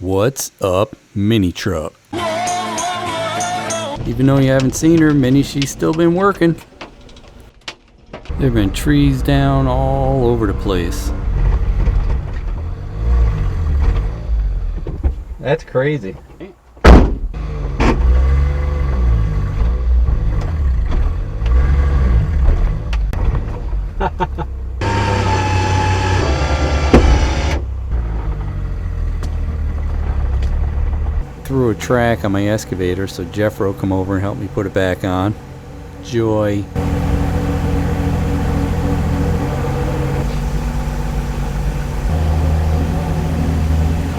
What's up, Minitruck? Even though you haven't seen her, she's still been working. There have been trees down all over the place. That's crazy. Threw a track on my excavator, so Jeffro come over and help me put it back on. Joy.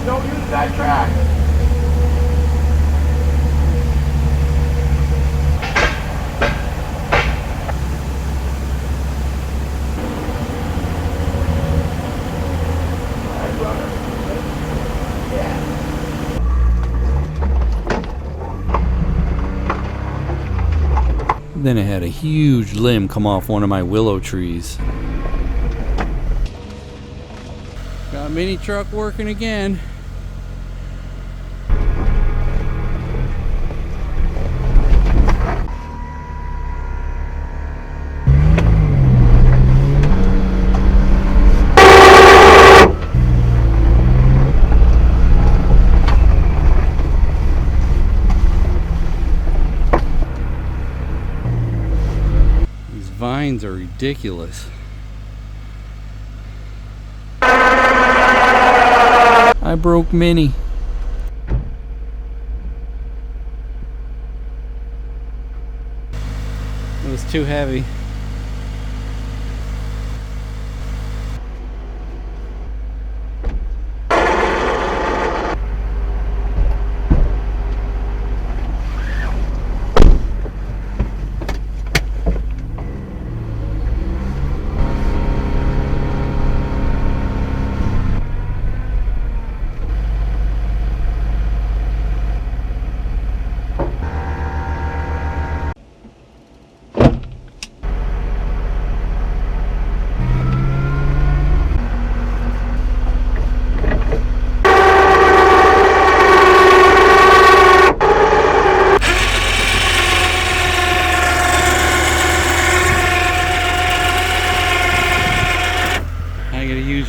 Don't use that track. Then it had a huge limb come off one of my willow trees. Got Minitruck working again. Vines are ridiculous. I broke Minnie. It was too heavy.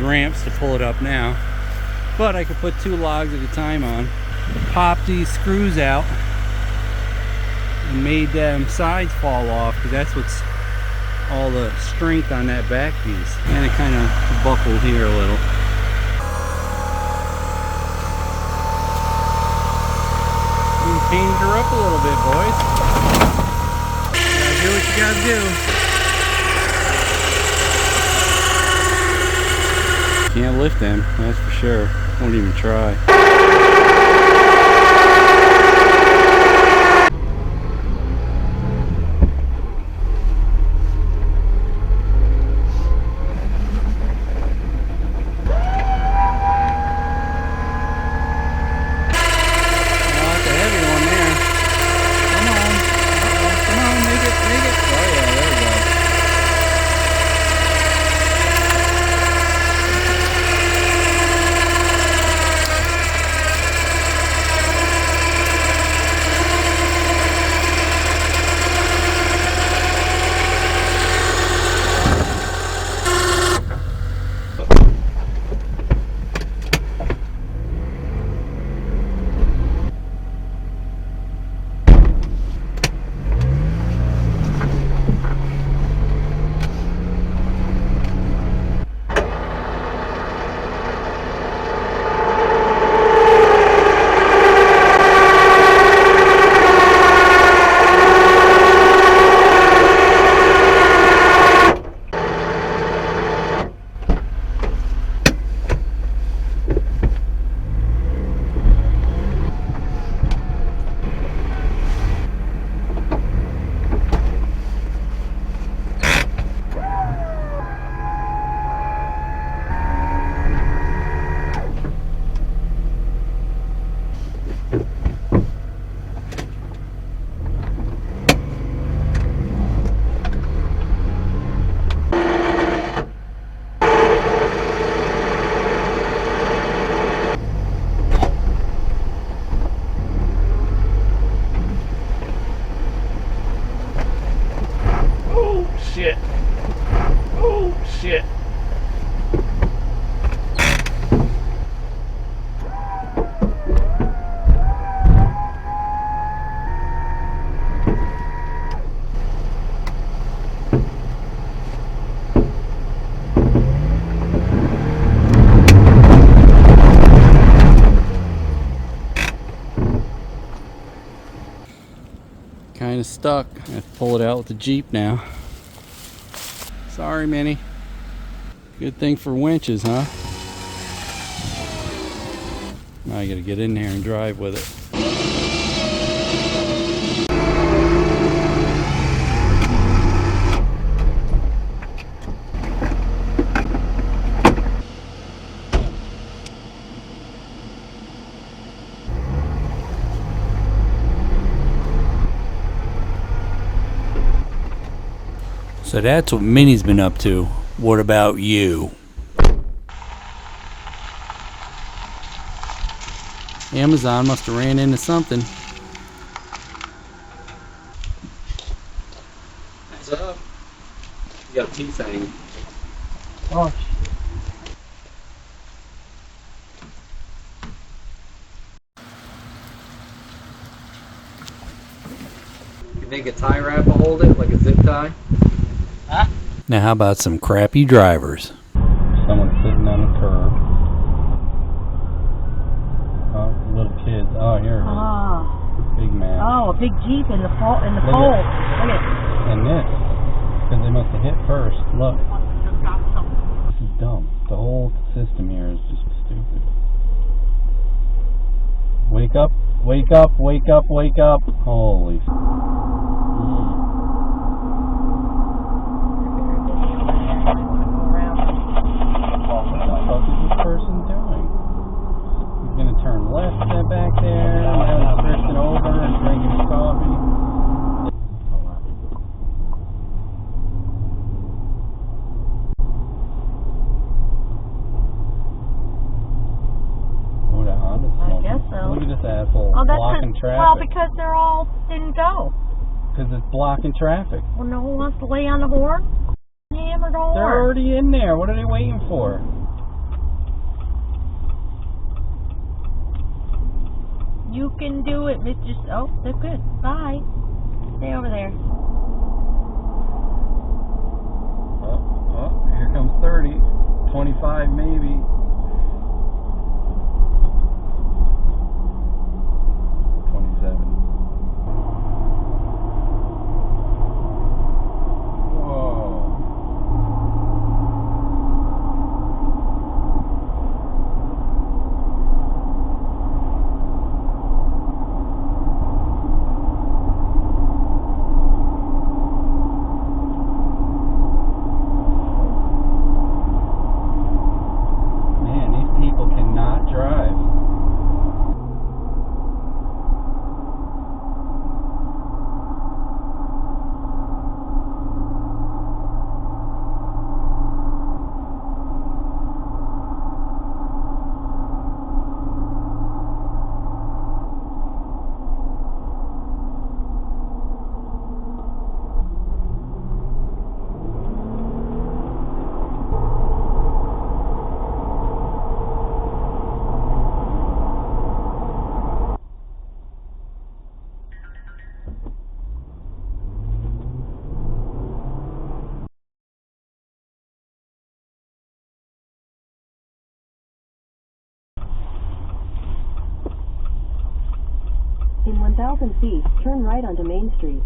Ramps to pull it up now, but I could put 2 logs at a time on. Pop these screws out and made them sides fall off, because that's what's all the strength on that back piece, and it kind of buckled here a little. You painted her up a little bit, boys. You gotta do what you gotta do. Can't lift them, that's for sure. Won't even try. is stuck. I have to pull it out with the Jeep now. Sorry, Minnie. Good thing for winches, huh? Now I gotta get in there and drive with it. So that's what Minnie's been up to. What about you? Amazon must have ran into something. What's up? You got a piece hanging. Oh. You think a tie wrap will hold it, like a zip tie? Huh? Now how about some crappy drivers? Someone sitting on the curb. Oh, little kids. Oh, here it is. Big man. Oh, a big Jeep in the pole. Look at it. And this. Because they must have hit first. Look. This is dumb. The whole system here is just stupid. Wake up. Wake up. Wake up. Wake up. Holy. Person doing? He's going to turn left back there. Now he's drifting over and drinking his coffee. Oh, the Honda's smoking. I guess so. Look at this asshole blocking traffic. Well, because they're all didn't go. Because it's blocking traffic. Well, no one wants to lay on the horn. Hammer the horn. They're already in there. What are they waiting for? You can do it, Mr. Oh, they're good. Bye. Stay over there. Oh, here comes 30. 25 maybe. 27. In 1,000 feet, turn right onto Main Street.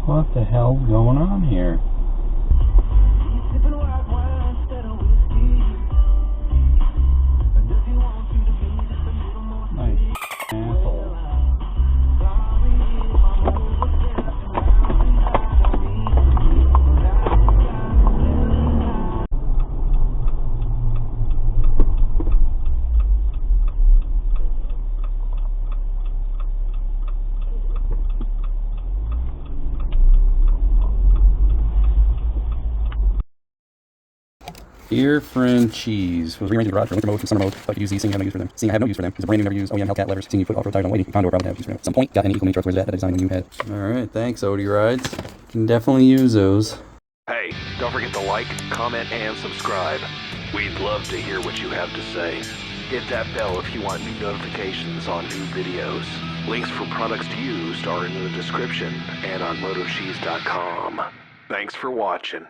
What the hell's going on here? Nice asshole. Dear friend Cheese was rearranging the garage for winter mode from summer mode. Thought you use these, seeing I have no use for them. Seeing I have no use for them. It's a brand new, never used OEM Hellcat levers. Seeing you put off-road tires on waiting. Condo probably have use for them. At some point, got any eco Minitrucks. Where's that I designed when you had? Alright, thanks Odie Rides. Can definitely use those. Hey, don't forget to like, comment, and subscribe. We'd love to hear what you have to say. Hit that bell if you want new notifications on new videos. Links for products used are in the description and on MotoCheez.com. Thanks for watching.